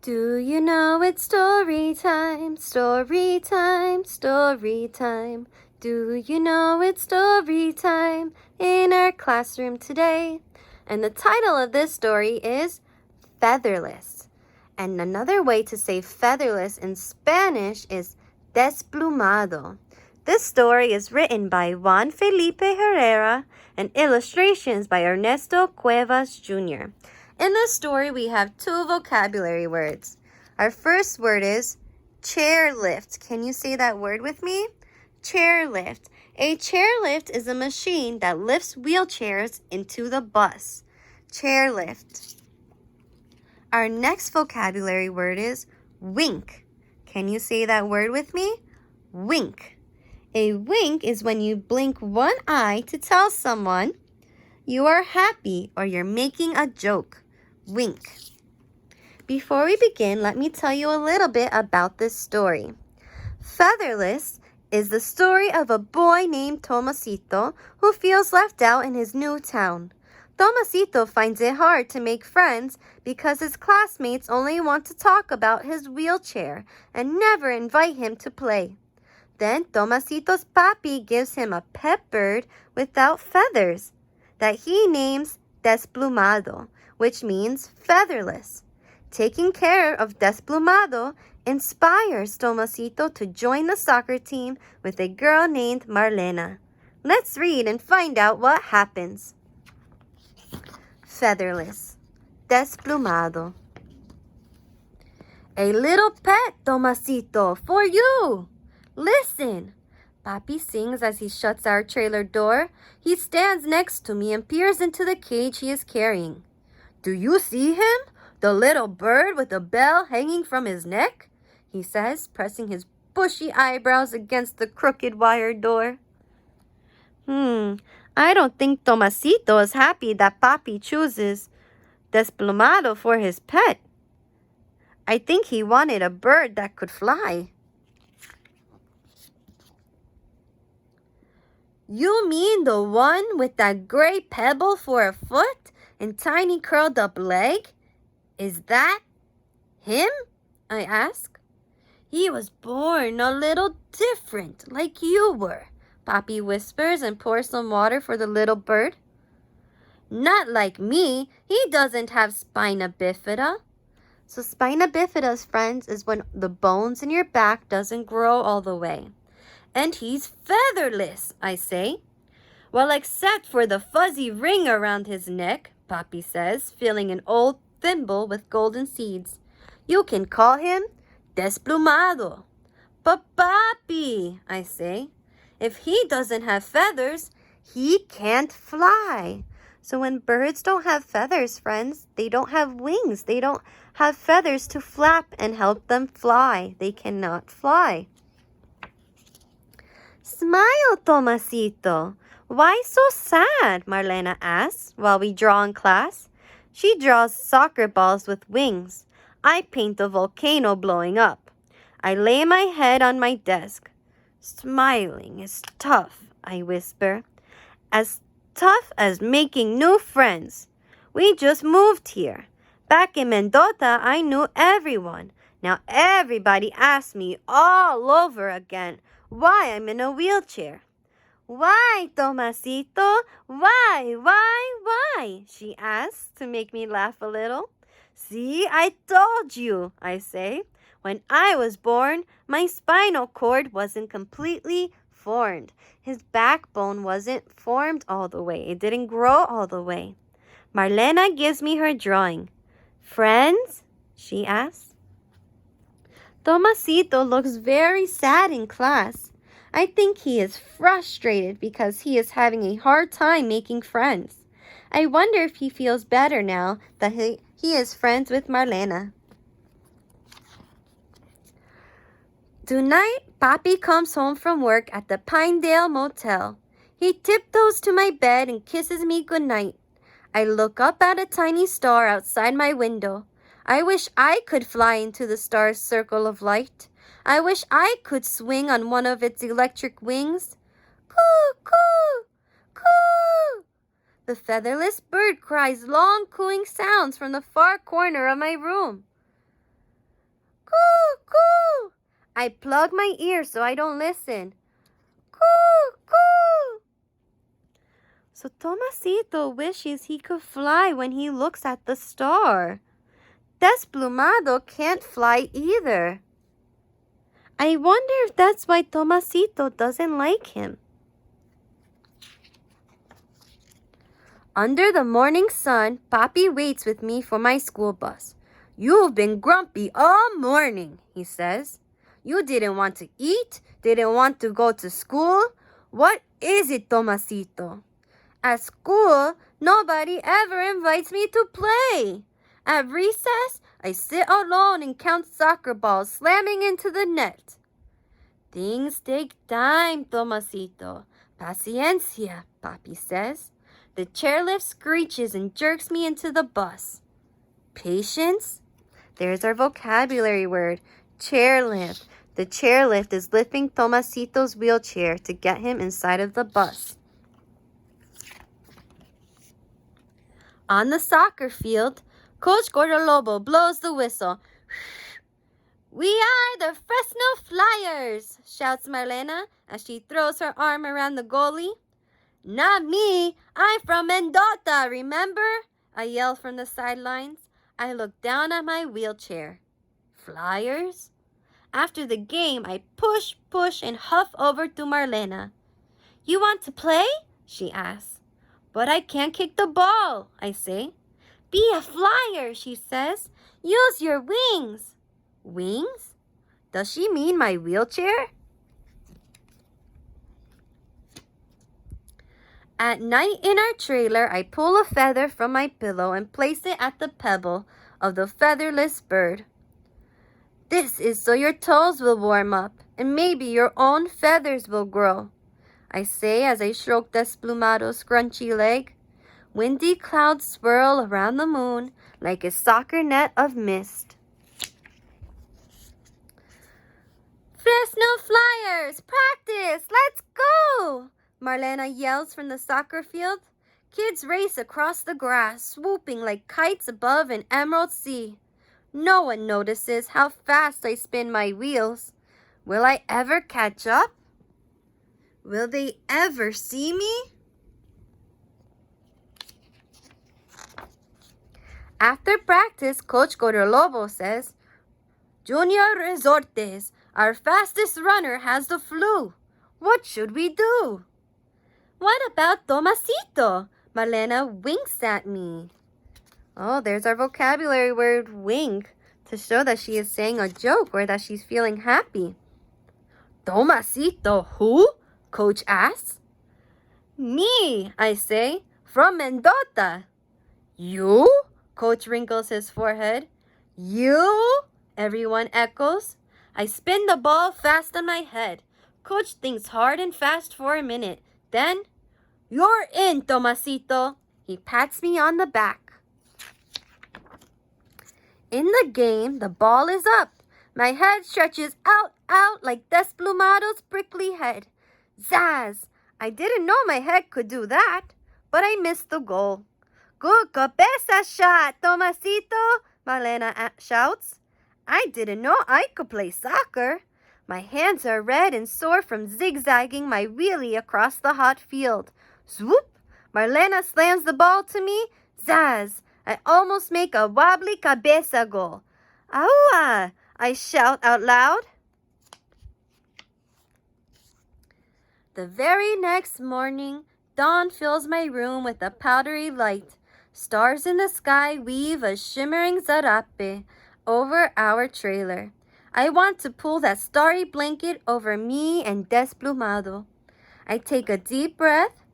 Do you know it's story time, story time, story time? Do you know it's story time in our classroom today? And the title of this story is Featherless. And another way to say featherless in Spanish is Desplumado. This story is written by Juan Felipe Herrera and illustrations by Ernesto Cuevas Jr. In this story, we have two vocabulary words. Our first word is chairlift. Can you say that word with me? Chairlift. A chairlift is a machine that lifts wheelchairs into the bus. Chairlift. Our next vocabulary word is wink. Can you say that word with me? Wink. A wink is when you blink one eye to tell someone you are happy or you're making a joke. Wink. Before we begin, let me tell you a little bit about this story. Featherless is the story of a boy named Tomasito who feels left out in his new town. Tomasito finds it hard to make friends because his classmates only want to talk about his wheelchair and never invite him to play. Then Tomasito's papi gives him a pet bird without feathers that he names Desplumado, which means featherless. Taking care of Desplumado inspires Tomasito to join the soccer team with a girl named Marlena. Let's read and find out what happens. Featherless. Desplumado. A little pet, Tomasito, for you. Listen. Papi sings as he shuts our trailer door. He stands next to me and peers into the cage he is carrying. Do you see him? The little bird with the bell hanging from his neck? He says, pressing his bushy eyebrows against the crooked wire door. I don't think Tomasito is happy that Papi chooses Desplumado for his pet. I think he wanted a bird that could fly. You mean the one with that gray pebble for a foot and tiny curled up leg? Is that him? I ask. He was born a little different, like you were, Papi whispers and pours some water for the little bird. Not like me. He doesn't have spina bifida. So spina bifida, friends, is when the bones in your back doesn't grow all the way. And he's featherless, I say. Well, except for the fuzzy ring around his neck, Papi says, filling an old thimble with golden seeds. You can call him Desplumado. But Papi, I say, if he doesn't have feathers, he can't fly. So when birds don't have feathers, friends, they don't have wings. They don't have feathers to flap and help them fly. They cannot fly. Smile, Tomasito. Why so sad? Marlena asks while we draw in class. She draws soccer balls with wings. I paint a volcano blowing up. I lay my head on my desk. Smiling is tough, I whisper. As tough as making new friends. We just moved here. Back in Mendota, I knew everyone. Now everybody asks me all over again why I'm in a wheelchair. Why, Tomasito? Why? She asks to make me laugh a little. See, I told you, I say. When I was born, my spinal cord wasn't completely formed. His backbone wasn't formed all the way. It didn't grow all the way. Marlena gives me her drawing. Friends? She asks. Tomasito looks very sad in class. I think he is frustrated because he is having a hard time making friends. I wonder if he feels better now that he is friends with Marlena. Tonight, Papi comes home from work at the Pinedale Motel. He tiptoes to my bed and kisses me goodnight. I look up at a tiny star outside my window. I wish I could fly into the star's circle of light. I wish I could swing on one of its electric wings. Coo, coo, coo. The featherless bird cries long cooing sounds from the far corner of my room. coo! I plug my ears so I don't listen. Coo, coo! So Tomasito wishes he could fly when he looks at the star. Desplumado can't fly either. I wonder if that's why Tomasito doesn't like him. Under the morning sun, Papi waits with me for my school bus. You've been grumpy all morning, he says. You didn't want to eat, didn't want to go to school. What is it, Tomasito? At school, nobody ever invites me to play. At recess, I sit alone and count soccer balls slamming into the net. Things take time, Tomasito. Paciencia, Papi says. The chairlift screeches and jerks me into the bus. Patience? There's our vocabulary word, chairlift. The chairlift is lifting Tomasito's wheelchair to get him inside of the bus. On the soccer field, Coach Gordolobo blows the whistle. We are the Fresno Flyers, shouts Marlena as she throws her arm around the goalie. Not me, I'm from Mendota, remember? I yell from the sidelines. I look down at my wheelchair. Flyers? After the game, I push, and huff over to Marlena. You want to play? She asks. But I can't kick the ball, I say. Be a flyer, she says. Use your wings. Wings? Does she mean my wheelchair? At night in our trailer, I pull a feather from my pillow and place it at the pebble of the featherless bird. This is so your toes will warm up and maybe your own feathers will grow, I say as I stroke Desplumado's scrunchy leg. Windy clouds swirl around the moon like a soccer net of mist. Fresno Flyers, practice, let's go! Marlena yells from the soccer field. Kids race across the grass, swooping like kites above an emerald sea. No one notices how fast I spin my wheels. Will I ever catch up? Will they ever see me? After practice, Coach Gordolobo says, Junior Resortes, our fastest runner has the flu. What should we do? What about Tomasito? Marlena winks at me. Oh, there's our vocabulary word, wink, to show that she is saying a joke or that she's feeling happy. Tomasito, who? Coach asks. Me, I say, from Mendota. You? Coach wrinkles his forehead. You? Everyone echoes. I spin the ball fast on my head. Coach thinks hard and fast for a minute. Then, you're in, Tomasito. He pats me on the back. In the game, the ball is up. My head stretches out like Desplumado's prickly head. Zazz! I didn't know my head could do that, but I missed the goal. Good cabeza shot, Tomasito, Marlena shouts. I didn't know I could play soccer. My hands are red and sore from zigzagging my wheelie across the hot field. Swoop! Marlena slams the ball to me. Zazz! I almost make a wobbly cabeza goal. Aua! I shout out loud. The very next morning, dawn fills my room with a powdery light. Stars in the sky weave a shimmering zarape over our trailer. I want to pull that starry blanket over me and Desplumado. I take a deep breath,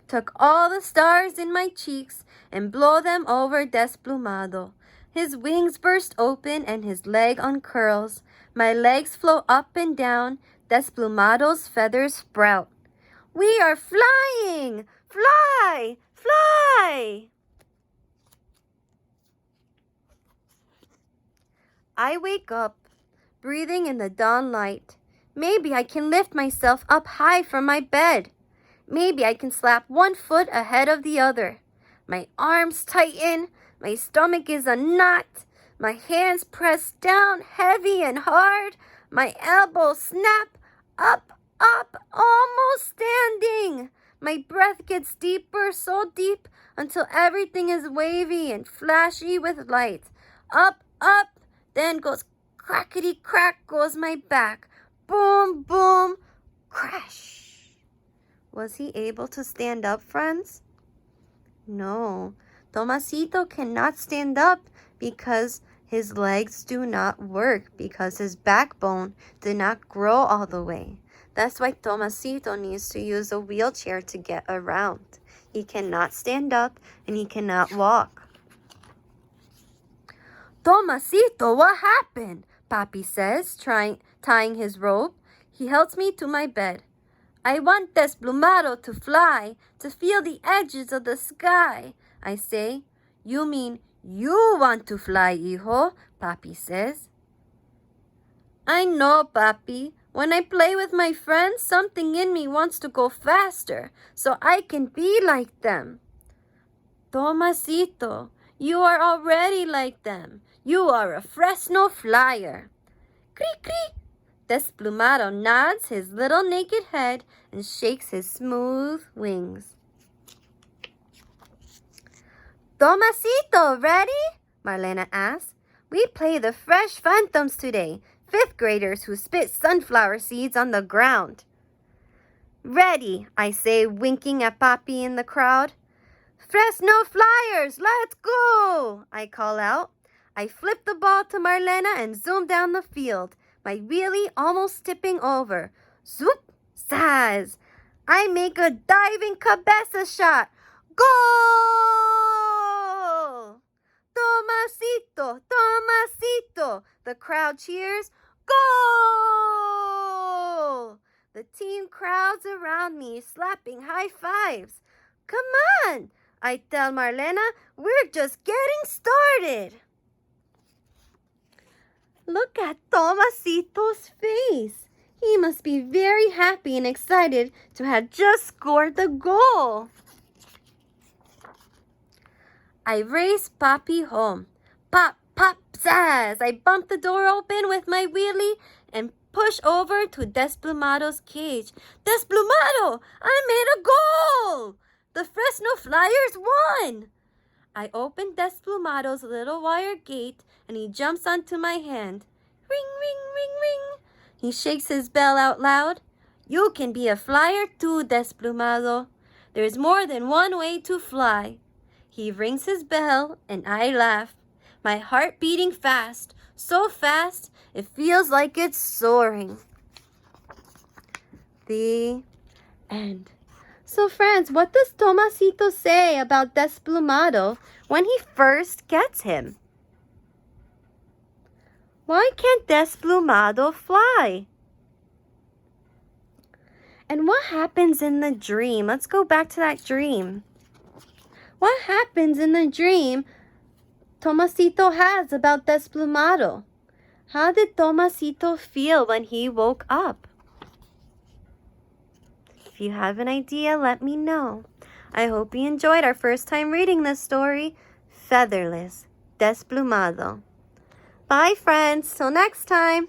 tuck all the stars in my cheeks, and blow them over Desplumado. His wings burst open and his leg uncurls. My legs flow up and down. Desplumado's feathers sprout. We are flying! Fly! Fly! I wake up, breathing in the dawn light. Maybe I can lift myself up high from my bed. Maybe I can slap one foot ahead of the other. My arms tighten. My stomach is a knot. My hands press down heavy and hard. My elbows snap. Up, up, almost standing. My breath gets deeper, so deep, until everything is wavy and flashy with light. Up, up, then goes crackety crack goes my back. Boom, boom, crash. Was he able to stand up, friends? No. Tomasito cannot stand up because his legs do not work, because his backbone did not grow all the way. That's why Tomasito needs to use a wheelchair to get around. He cannot stand up and he cannot walk. Tomasito, what happened? Papi says, tying his rope. He helps me to my bed. I want Desplumado to fly, to feel the edges of the sky, I say. You mean you want to fly, hijo, Papi says. I know, Papi. When I play with my friends, something in me wants to go faster, so I can be like them. Tomasito, you are already like them. You are a Fresno flyer. Creak, creak. Desplumado nods his little naked head and shakes his smooth wings. Tomasito, ready? Marlena asks. We play the fresh phantoms today, 5th graders who spit sunflower seeds on the ground. Ready, I say, winking at Papi in the crowd. Fresno Flyers, let's go, I call out. I flip the ball to Marlena and zoom down the field, my wheelie almost tipping over. Zoop, zazz. I make a diving cabeza shot. Goal! Tomasito, Tomasito. The crowd cheers. Goal! The team crowds around me, slapping high fives. Come on, I tell Marlena, we're just getting started. Look at Tomasito's face. He must be very happy and excited to have just scored the goal. I race Papi home. Pop, pop, zazz. I bump the door open with my wheelie and push over to Desplumado's cage. Desplumado, I made a goal! The Fresno Flyers won! I open Desplumado's little wire gate and he jumps onto my hand. Ring, ring, ring, ring. He shakes his bell out loud. You can be a flyer too, Desplumado. There's more than one way to fly. He rings his bell and I laugh. My heart beating fast, so fast it feels like it's soaring. The end. So friends, what does Tomasito say about Desplumado when he first gets him? Why can't Desplumado fly? And what happens in the dream? Let's go back to that dream. What happens in the dream Tomasito has about Desplumado? How did Tomasito feel when he woke up? If you have an idea, let me know. I hope you enjoyed our first time reading this story, Featherless, Desplumado. Bye, friends. Till next time.